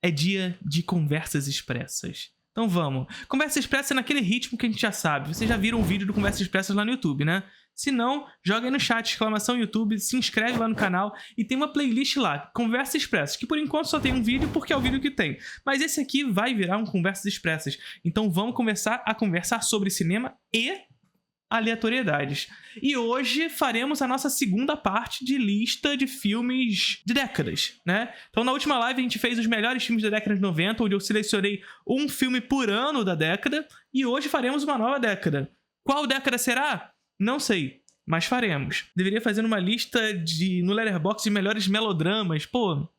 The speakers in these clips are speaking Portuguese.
é dia de conversas expressas. Então vamos. Conversa expressa é naquele ritmo que a gente já sabe. Vocês já viram um vídeo do Conversas Expressas lá no YouTube, né? Se não, joga aí no chat, exclamação YouTube, se inscreve lá no canal e tem uma playlist lá, Conversas Expressas, que por enquanto só tem um vídeo porque é o vídeo que tem. Mas esse aqui vai virar um Conversas Expressas. Então vamos conversar sobre cinema e aleatoriedades. E hoje faremos a nossa segunda parte de lista de filmes de décadas, né? Então na última live a gente fez os melhores filmes da década de 90, onde eu selecionei um filme por ano da década, e hoje faremos uma nova década. Qual década será? Não sei, mas faremos. Deveria fazer uma lista no Letterboxd de melhores melodramas. Pô,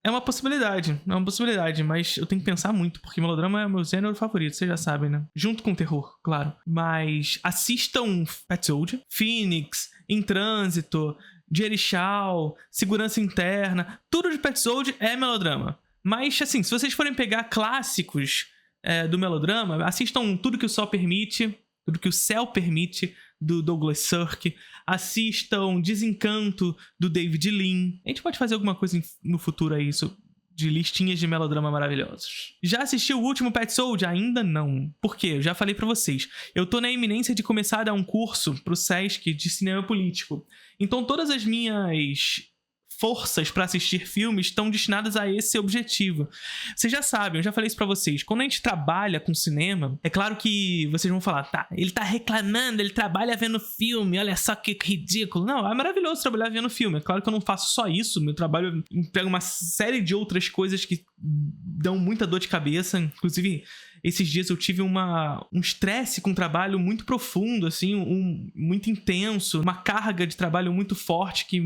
é uma possibilidade, mas eu tenho que pensar muito, porque melodrama é o meu gênero favorito, vocês já sabem, né? Junto com terror, claro. Mas assistam Pet Soldier, Phoenix, Em Trânsito, Jerichow, Segurança Interna, tudo de Pet Soldier é melodrama. Mas, assim, se vocês forem pegar clássicos do melodrama, assistam Tudo que o Sol Permite, Tudo que o Céu Permite, do Douglas Sirk. Assistam Desencanto, do David Lean. A gente pode fazer alguma coisa no futuro aí, isso, de listinhas de melodrama maravilhosos. Já assistiu o último Pet Soldier? Ainda não. Por quê? Eu já falei pra vocês. Eu tô na iminência de começar a dar um curso pro Sesc de cinema político. Então todas as minhas forças para assistir filmes estão destinadas a esse objetivo. Vocês já sabem, eu já falei isso pra vocês. Quando a gente trabalha com cinema, é claro que vocês vão falar, tá, ele tá reclamando, ele trabalha vendo filme, olha só que ridículo. Não, é maravilhoso trabalhar vendo filme. É claro que eu não faço só isso, meu trabalho pega uma série de outras coisas que dão muita dor de cabeça. Inclusive, esses dias eu tive um estresse com um trabalho muito profundo, assim, muito intenso, uma carga de trabalho muito forte que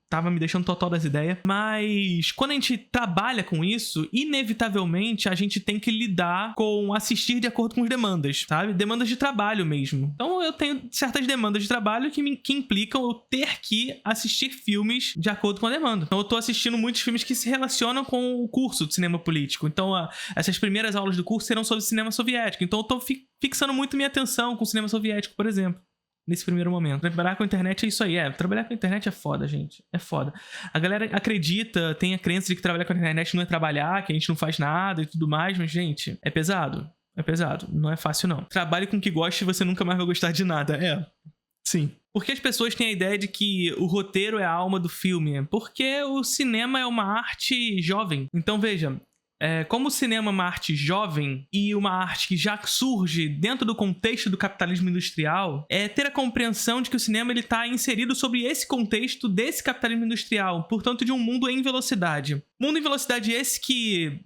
tava me deixando total das ideias. Mas quando a gente trabalha com isso, inevitavelmente a gente tem que lidar com assistir de acordo com as demandas, sabe? Demandas de trabalho mesmo. Então eu tenho certas demandas de trabalho que implicam eu ter que assistir filmes de acordo com a demanda. Então eu tô assistindo muitos filmes que se relacionam com o curso de cinema político. Então essas primeiras aulas do curso serão sobre cinema soviético. Então eu tô fixando muito minha atenção com o cinema soviético, por exemplo. Nesse primeiro momento. Trabalhar com a internet é isso aí. Trabalhar com a internet é foda, gente. É foda. A galera acredita, tem a crença de que trabalhar com a internet não é trabalhar, que a gente não faz nada e tudo mais, mas, gente, é pesado. É pesado. Não é fácil, não. Trabalhe com o que goste e você nunca mais vai gostar de nada. Sim. Porque as pessoas têm a ideia de que o roteiro é a alma do filme? Porque o cinema é uma arte jovem. Então, veja, como o cinema é uma arte jovem e uma arte que já surge dentro do contexto do capitalismo industrial, ter a compreensão de que o cinema está inserido sobre esse contexto desse capitalismo industrial, portanto de um mundo em velocidade. Mundo em velocidade esse que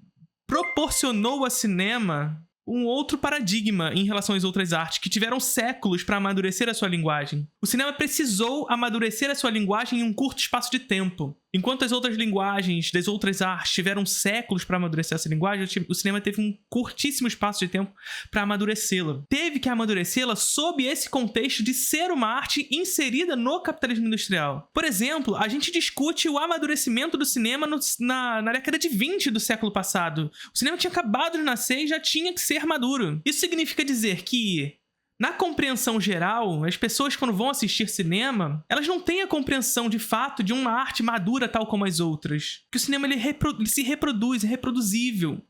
proporcionou ao cinema um outro paradigma em relação às outras artes, que tiveram séculos para amadurecer a sua linguagem. O cinema precisou amadurecer a sua linguagem em um curto espaço de tempo. Enquanto as outras linguagens das outras artes tiveram séculos para amadurecer essa linguagem, o cinema teve um curtíssimo espaço de tempo para amadurecê-la. Teve que amadurecê-la sob esse contexto de ser uma arte inserida no capitalismo industrial. Por exemplo, a gente discute o amadurecimento do cinema na década de 20 do século passado. O cinema tinha acabado de nascer e já tinha que ser maduro. Isso significa dizer que, na compreensão geral, as pessoas quando vão assistir cinema, elas não têm a compreensão de fato de uma arte madura tal como as outras. Que o cinema ele se reproduz, é reproduzível.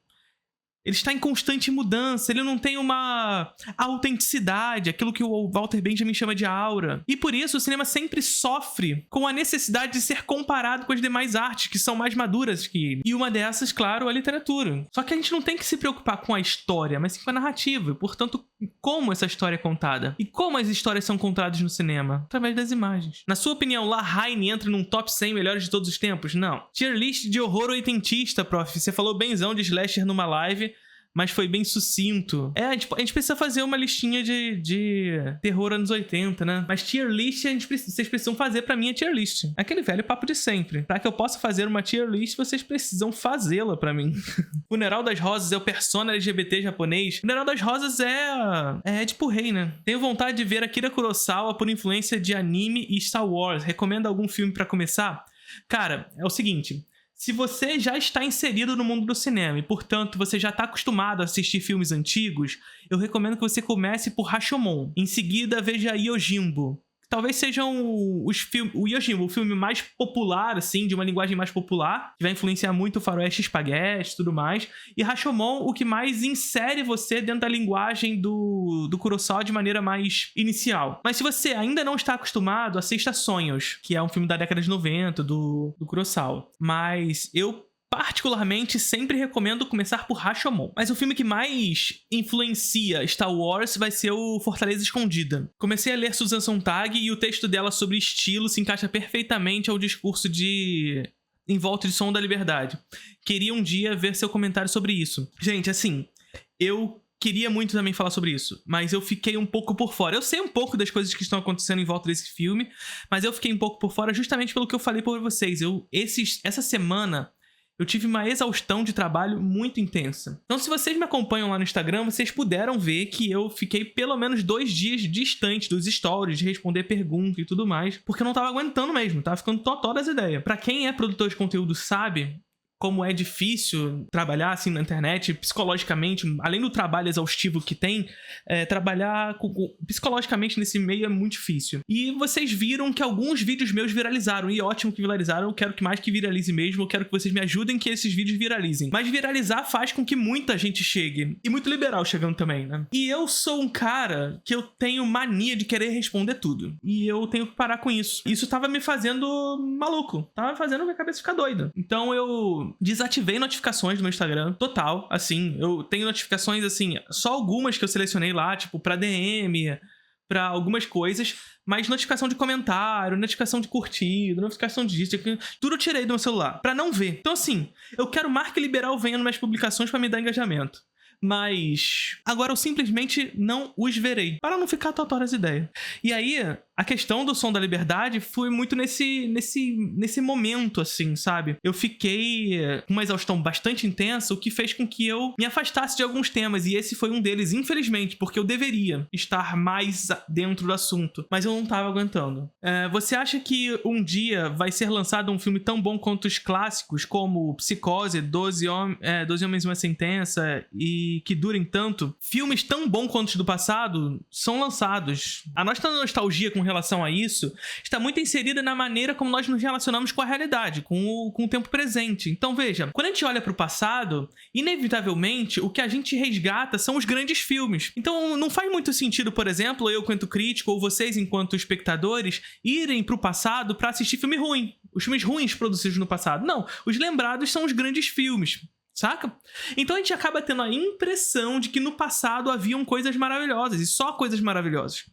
Ele está em constante mudança, ele não tem uma autenticidade, aquilo que o Walter Benjamin chama de aura. E por isso o cinema sempre sofre com a necessidade de ser comparado com as demais artes, que são mais maduras que ele. E uma dessas, claro, a literatura. Só que a gente não tem que se preocupar com a história, mas sim com a narrativa. Portanto, como essa história é contada. E como as histórias são contadas no cinema? Através das imagens. Na sua opinião, La Haine entra num top 100 melhores de todos os tempos? Não. Tier list de horror oitentista, prof. Você falou benzão de slasher numa live, mas foi bem sucinto. A gente precisa fazer uma listinha de terror anos 80, né? Mas tier list, vocês precisam fazer pra mim a tier list. Aquele velho papo de sempre. Pra que eu possa fazer uma tier list, vocês precisam fazê-la pra mim. Funeral das Rosas é o persona LGBT japonês. Funeral das Rosas é tipo rei, né? Tenho vontade de ver Akira Kurosawa por influência de anime e Star Wars. Recomenda algum filme pra começar? Cara, é o seguinte... Se você já está inserido no mundo do cinema e, portanto, você já está acostumado a assistir filmes antigos, eu recomendo que você comece por Rashomon. Em seguida, veja Yojimbo. talvez sejam os filmes... O Yojimbo, o filme mais popular, assim, de uma linguagem mais popular, que vai influenciar muito o faroeste espaguete e tudo mais. E Rashomon, o que mais insere você dentro da linguagem do Kurosawa de maneira mais inicial. Mas se você ainda não está acostumado, assista Sonhos, que é um filme da década de 90, do Kurosawa. Mas eu particularmente sempre recomendo começar por Rashomon. Mas o filme que mais influencia Star Wars vai ser o Fortaleza Escondida. Comecei a ler Susan Sontag e o texto dela sobre estilo se encaixa perfeitamente ao discurso de Em Volta de Som da Liberdade. Queria um dia ver seu comentário sobre isso. Gente, assim, eu queria muito também falar sobre isso, mas eu fiquei um pouco por fora. Eu sei um pouco das coisas que estão acontecendo em volta desse filme, mas eu fiquei um pouco por fora justamente pelo que eu falei para vocês. Essa semana eu tive uma exaustão de trabalho muito intensa. Então, se vocês me acompanham lá no Instagram, vocês puderam ver que eu fiquei pelo menos 2 dias distante dos stories, de responder perguntas e tudo mais, porque eu não tava aguentando mesmo, tava ficando totó das ideias. Pra quem é produtor de conteúdo sabe como é difícil trabalhar assim na internet, psicologicamente, além do trabalho exaustivo que tem, trabalhar psicologicamente nesse meio é muito difícil. E vocês viram que alguns vídeos meus viralizaram, e ótimo que viralizaram, eu quero que mais que viralize mesmo, eu quero que vocês me ajudem que esses vídeos viralizem. Mas viralizar faz com que muita gente chegue, e muito liberal chegando também, né? E eu sou um cara que eu tenho mania de querer responder tudo, e eu tenho que parar com isso. Isso tava me fazendo maluco, tava fazendo minha cabeça ficar doida. Então eu desativei notificações do meu Instagram, total, assim, eu tenho notificações, assim, só algumas que eu selecionei lá, tipo, pra DM, pra algumas coisas, mas notificação de comentário, notificação de curtida, notificação disso, tudo eu tirei do meu celular, pra não ver. Então, assim, eu quero mais que liberal venha nas minhas publicações pra me dar engajamento. Mas agora eu simplesmente não os verei, para não ficar totó as ideias. E aí, a questão do Som da Liberdade foi muito nesse momento, assim, sabe? Eu fiquei com uma exaustão bastante intensa, o que fez com que eu me afastasse de alguns temas, e esse foi um deles, infelizmente, porque eu deveria estar mais dentro do assunto, mas eu não tava aguentando. Você acha que um dia vai ser lançado um filme tão bom quanto os clássicos, como Psicose, 12 Homens e uma Sentença, e que durem tanto? Filmes tão bons quanto os do passado são lançados. A nossa nostalgia com relação a isso está muito inserida na maneira como nós nos relacionamos com a realidade, com o tempo presente. Então veja, quando a gente olha para o passado, inevitavelmente o que a gente resgata são os grandes filmes. Então não faz muito sentido, por exemplo, eu enquanto crítico ou vocês enquanto espectadores irem para o passado para assistir filme ruim, os filmes ruins produzidos no passado. Não, os lembrados são os grandes filmes. Saca? Então a gente acaba tendo a impressão de que no passado haviam coisas maravilhosas, e só coisas maravilhosas.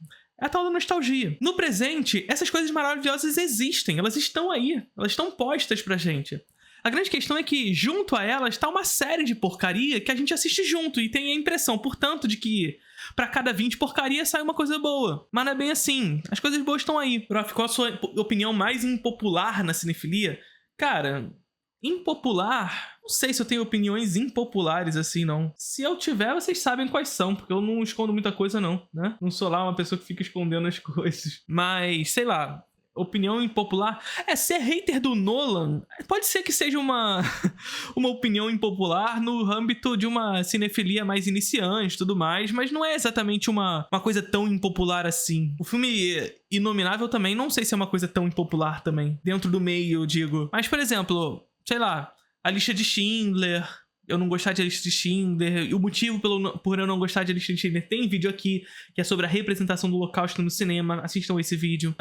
É a tal da nostalgia. No presente, essas coisas maravilhosas existem, elas estão aí, elas estão postas pra gente. A grande questão é que, junto a elas, está uma série de porcaria que a gente assiste junto e tem a impressão, portanto, de que pra cada 20 porcaria sai uma coisa boa. Mas não é bem assim. As coisas boas estão aí. Prof, qual a sua opinião mais impopular na cinefilia? Cara, impopular? Não sei se eu tenho opiniões impopulares assim, não. Se eu tiver, vocês sabem quais são, porque eu não escondo muita coisa, não, né? Não sou lá uma pessoa que fica escondendo as coisas. Mas, sei lá, opinião impopular... ser hater do Nolan pode ser que seja uma opinião impopular no âmbito de uma cinefilia mais iniciante e tudo mais, mas não é exatamente uma coisa tão impopular assim. O filme Inominável também, não sei se é uma coisa tão impopular também, dentro do meio, eu digo. Mas, por exemplo, sei lá, A Lista de Schindler, eu não gostar de A Lista de Schindler, e o motivo por eu não gostar de A Lista de Schindler, tem vídeo aqui que é sobre a representação do Holocausto no cinema, assistam esse vídeo.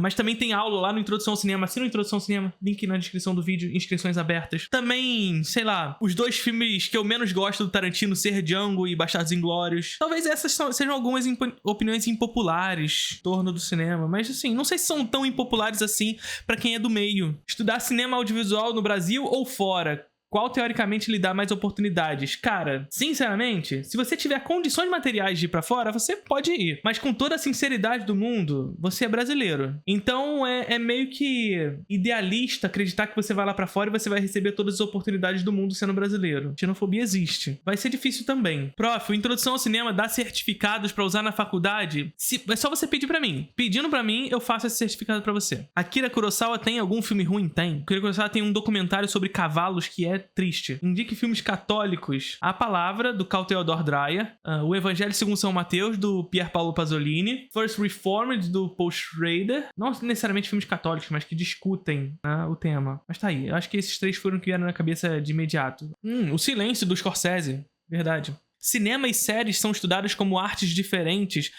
Mas também tem aula lá no Introdução ao Cinema, assina o Introdução ao Cinema, link na descrição do vídeo, inscrições abertas. Também, sei lá, os 2 filmes que eu menos gosto do Tarantino, Ser Django e Bastardos Inglórios. Talvez essas sejam algumas opiniões impopulares em torno do cinema, mas assim, não sei se são tão impopulares assim pra quem é do meio. Estudar cinema audiovisual no Brasil ou fora? Qual, teoricamente, lhe dá mais oportunidades? Cara, sinceramente, se você tiver condições materiais de ir pra fora, você pode ir. Mas com toda a sinceridade do mundo, você é brasileiro. Então, é meio que idealista acreditar que você vai lá pra fora e você vai receber todas as oportunidades do mundo sendo brasileiro. Xenofobia existe. Vai ser difícil também. Prof, o Introdução ao Cinema dá certificados pra usar na faculdade? É só você pedir pra mim. Pedindo pra mim, eu faço esse certificado pra você. Akira Kurosawa tem algum filme ruim? Tem. Akira Kurosawa tem um documentário sobre cavalos que é triste. Indique filmes católicos. A Palavra, do Carl Theodor Dreyer. O Evangelho segundo São Mateus, do Pier Paolo Pasolini. First Reformed, do Paul Schrader. Não necessariamente filmes católicos, mas que discutem, né, o tema. Mas tá aí. Eu acho que esses 3 foram que vieram na cabeça de imediato. O Silêncio, do Scorsese. Verdade. Cinema e séries são estudados como artes diferentes.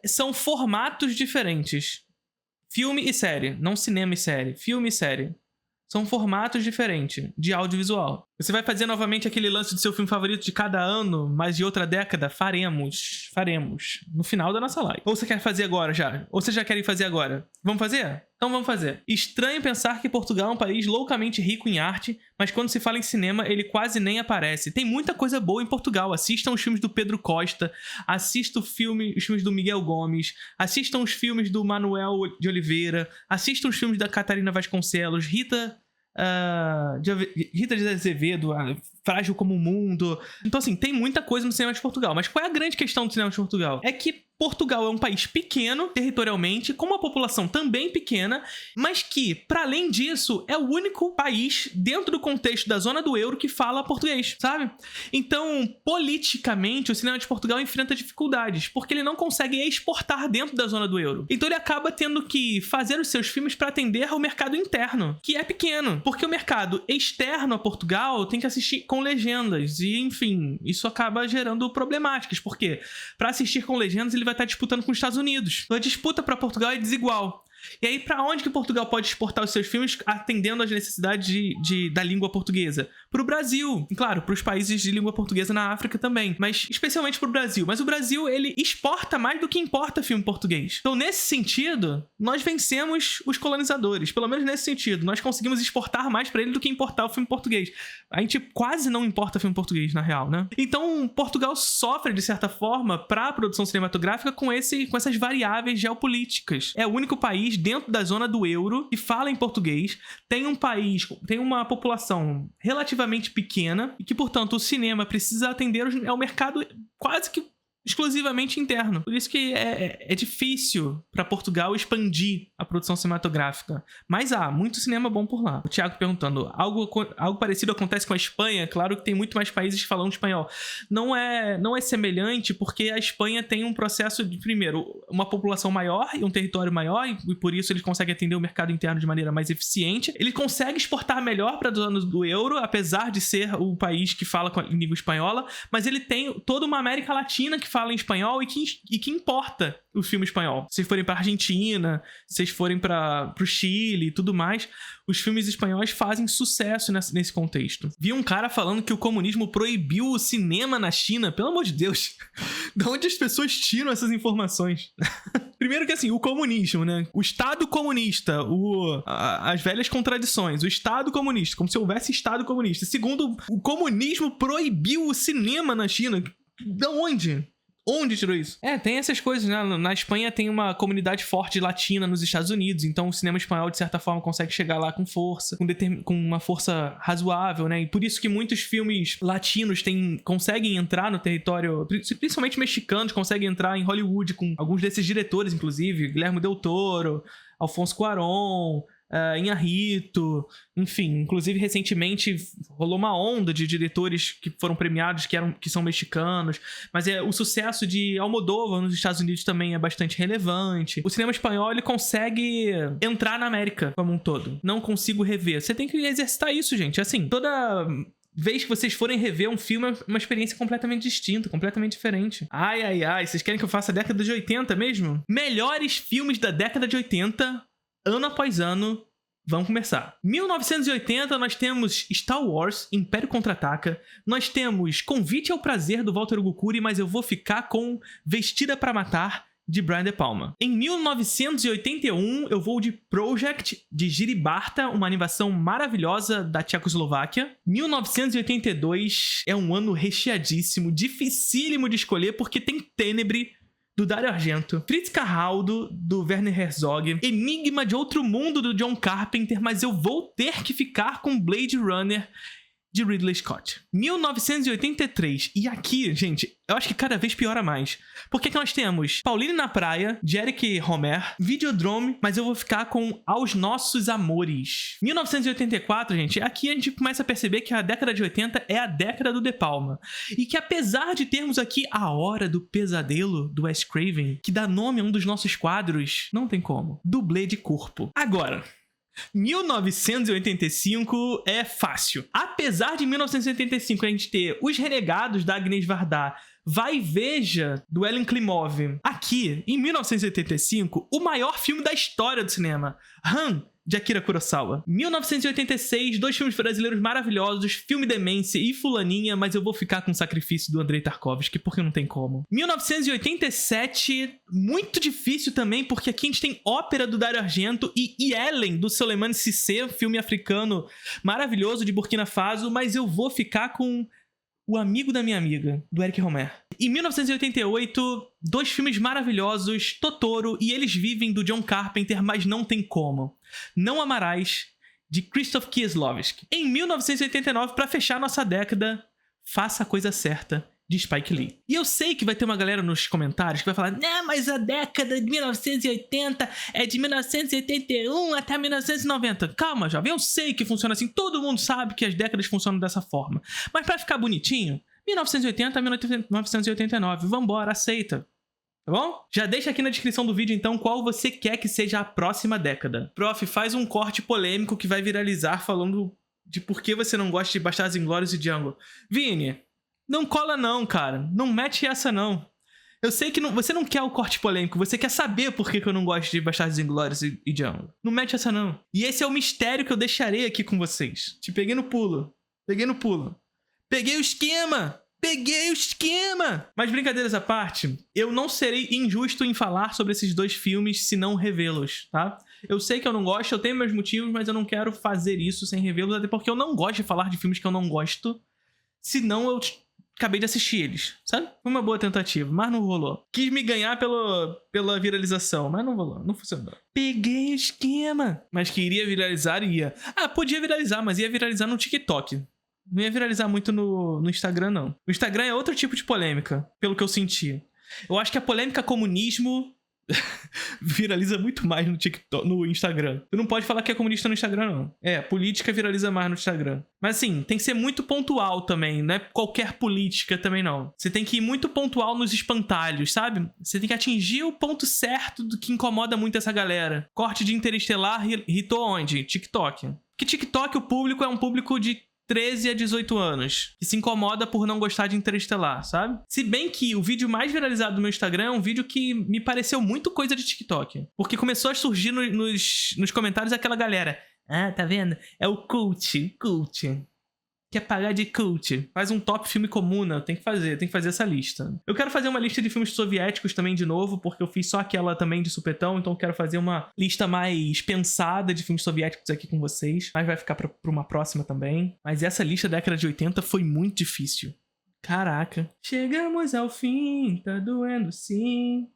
São formatos diferentes. Filme e série. Não cinema e série. Filme e série. São formatos diferentes de audiovisual. Você vai fazer novamente aquele lance do seu filme favorito de cada ano, mas de outra década? Faremos. Faremos. No final da nossa live. Ou você quer fazer agora já? Ou vocês já querem fazer agora? Vamos fazer? Então vamos fazer. Estranho pensar que Portugal é um país loucamente rico em arte, mas quando se fala em cinema, ele quase nem aparece. Tem muita coisa boa em Portugal. Assistam os filmes do Pedro Costa, assistam os filmes do Miguel Gomes, assistam os filmes do Manuel de Oliveira, assistam os filmes da Catarina Vasconcelos, Rita de Azevedo, Frágil como o Mundo. Então, assim, tem muita coisa no cinema de Portugal. Mas qual é a grande questão do cinema de Portugal? É que Portugal é um país pequeno, territorialmente, com uma população também pequena, mas que, para além disso, é o único país dentro do contexto da zona do euro que fala português, sabe? Então, politicamente, o cinema de Portugal enfrenta dificuldades, porque ele não consegue exportar dentro da zona do euro. Então, ele acaba tendo que fazer os seus filmes para atender ao mercado interno, que é pequeno, porque o mercado externo a Portugal tem que assistir com legendas, e, enfim, isso acaba gerando problemáticas, porque para assistir com legendas, ele vai estar disputando com os Estados Unidos. Então, a disputa para Portugal é desigual. E aí, para onde que Portugal pode exportar os seus filmes atendendo às necessidades da língua portuguesa? Para o Brasil. E, claro, para os países de língua portuguesa na África também. Mas especialmente para o Brasil. Mas o Brasil, ele exporta mais do que importa filme português. Então, nesse sentido, nós vencemos os colonizadores. Pelo menos nesse sentido. Nós conseguimos exportar mais para ele do que importar o filme português. A gente quase não importa filme português, na real, né? Então, Portugal sofre, de certa forma, para a produção cinematográfica com essas variáveis geopolíticas. É o único país dentro da zona do euro que fala em português, tem uma população relativamente pequena e que, portanto, o cinema precisa atender ao mercado quase que exclusivamente interno. Por isso que é difícil para Portugal expandir a produção cinematográfica. Mas há muito cinema bom por lá. O Thiago perguntando, algo parecido acontece com a Espanha? Claro que tem muito mais países que falam espanhol. Não é semelhante porque a Espanha tem um processo de, primeiro, uma população maior e um território maior, e por isso eles conseguem atender o mercado interno de maneira mais eficiente. Ele consegue exportar melhor para a zona do euro, apesar de ser o país que fala com a língua espanhola, mas ele tem toda uma América Latina que fala em espanhol e que importa o filme espanhol. Se vocês forem pra Argentina, se vocês forem pro Chile e tudo mais, os filmes espanhóis fazem sucesso nesse contexto. Vi um cara falando que o comunismo proibiu o cinema na China. Pelo amor de Deus. De onde as pessoas tiram essas informações? Primeiro que assim, o comunismo, né? O Estado comunista, as velhas contradições. O Estado comunista, como se houvesse Estado comunista. Segundo, o comunismo proibiu o cinema na China. De onde? Onde tirou isso? Tem essas coisas, né? Na Espanha tem uma comunidade forte latina nos Estados Unidos, então o cinema espanhol, de certa forma, consegue chegar lá com força, com uma força razoável, né? E por isso que muitos filmes latinos conseguem entrar no território, principalmente mexicanos, conseguem entrar em Hollywood, com alguns desses diretores, inclusive, Guillermo del Toro, Alfonso Cuarón, Iñárritu, enfim, inclusive recentemente rolou uma onda de diretores que foram premiados que são mexicanos, mas o sucesso de Almodóvar nos Estados Unidos também é bastante relevante. O cinema espanhol, ele consegue entrar na América como um todo. Não consigo rever. Você tem que exercitar isso, gente. Assim, toda vez que vocês forem rever um filme, é uma experiência completamente distinta, completamente diferente. Ai, vocês querem que eu faça a década de 80 mesmo? Melhores filmes da década de 80, ano após ano. Vamos começar. 1980, nós temos Star Wars, Império Contra-Ataca. Nós temos Convite ao Prazer, do Walter Hugo Cury, mas eu vou ficar com Vestida pra Matar, de Brian De Palma. Em 1981, eu vou de Project, de Jiri Barta, uma animação maravilhosa da Tchecoslováquia. 1982 é um ano recheadíssimo, dificílimo de escolher, porque tem Ténebre, do Dario Argento, Fritz Carraldo, do Werner Herzog, Enigma de Outro Mundo, do John Carpenter, mas eu vou ter que ficar com Blade Runner, de Ridley Scott. 1983. E aqui, gente, eu acho que cada vez piora mais. Porque aqui nós temos Pauline na Praia, de Eric Romer, Videodrome, mas eu vou ficar com Aos Nossos Amores. 1984, gente, aqui a gente começa a perceber que a década de 80 é a década do De Palma. E que apesar de termos aqui A Hora do Pesadelo, do Wes Craven, que dá nome a um dos nossos quadros, não tem como. Dublê de corpo. Agora, 1985 é fácil. Apesar de 1985 a gente ter Os Renegados, da Agnes Varda, Vai e Veja, do Ellen Klimov. Aqui, em 1985, o maior filme da história do cinema, Han, de Akira Kurosawa. 1986, 2 filmes brasileiros maravilhosos, Filme Demência e Fulaninha, mas eu vou ficar com o Sacrifício do Andrei Tarkovsky, porque não tem como. 1987, muito difícil também, porque aqui a gente tem Ópera do Dario Argento e Ellen, do Souleymane Cissé, filme africano maravilhoso de Burkina Faso, mas eu vou ficar com O Amigo da Minha Amiga, do Eric Romer. Em 1988, 2 filmes maravilhosos, Totoro e Eles Vivem, do John Carpenter, mas não tem como. Não Amarás, de Krzysztof Kieslowski. Em 1989, para fechar nossa década, Faça a Coisa Certa, de Spike Lee. E eu sei que vai ter uma galera nos comentários que vai falar: não, mas a década de 1980 é de 1981 até 1990. Calma, jovem, eu sei que funciona assim. Todo mundo sabe que as décadas funcionam dessa forma. Mas pra ficar bonitinho, 1980 a 1989. Vambora, aceita. Tá bom? Já deixa aqui na descrição do vídeo, então, qual você quer que seja a próxima década. Prof, faz um corte polêmico que vai viralizar falando de por que você não gosta de Bastardos Inglórios e Django. Vini, não cola não, cara. Não mete essa não. Eu sei que você não quer o corte polêmico, você quer saber por que eu não gosto de Bastardos Inglórios e Django. Não mete essa não. E esse é o mistério que eu deixarei aqui com vocês. Te peguei no pulo. Peguei no pulo. Peguei o esquema! Peguei o esquema! Mas brincadeiras à parte, eu não serei injusto em falar sobre esses 2 filmes se não revê-los, tá? Eu sei que eu não gosto, eu tenho meus motivos, mas eu não quero fazer isso sem revê-los, até porque eu não gosto de falar de filmes que eu não gosto, senão eu acabei de assistir eles, sabe? Foi uma boa tentativa, mas não rolou. Quis me ganhar pela viralização, mas não rolou, não funcionou. Peguei o esquema! Mas que iria viralizar, ia. Ah, podia viralizar, mas ia viralizar no TikTok. Não ia viralizar muito no Instagram, não. O Instagram é outro tipo de polêmica, pelo que eu senti. Eu acho que a polêmica comunismo viraliza muito mais no TikTok, no Instagram. Tu não pode falar que é comunista no Instagram, não. É, política viraliza mais no Instagram. Mas assim, tem que ser muito pontual também. Não é qualquer política também, não. Você tem que ir muito pontual nos espantalhos, sabe? Você tem que atingir o ponto certo do que incomoda muito essa galera. Corte de Interestelar irritou onde? TikTok. Porque TikTok, o público é um público de 13 a 18 anos, que se incomoda por não gostar de Interestelar, sabe? Se bem que o vídeo mais viralizado do meu Instagram é um vídeo que me pareceu muito coisa de TikTok. Porque começou a surgir nos comentários aquela galera: ah, tá vendo? É o cult. Quer pagar de cult. Faz um top filme comuna. Tem que fazer essa lista. Eu quero fazer uma lista de filmes soviéticos também de novo, porque eu fiz só aquela também de supetão, então eu quero fazer uma lista mais pensada de filmes soviéticos aqui com vocês. Mas vai ficar pra uma próxima também. Mas essa lista da década de 80 foi muito difícil. Caraca. Chegamos ao fim, tá doendo sim.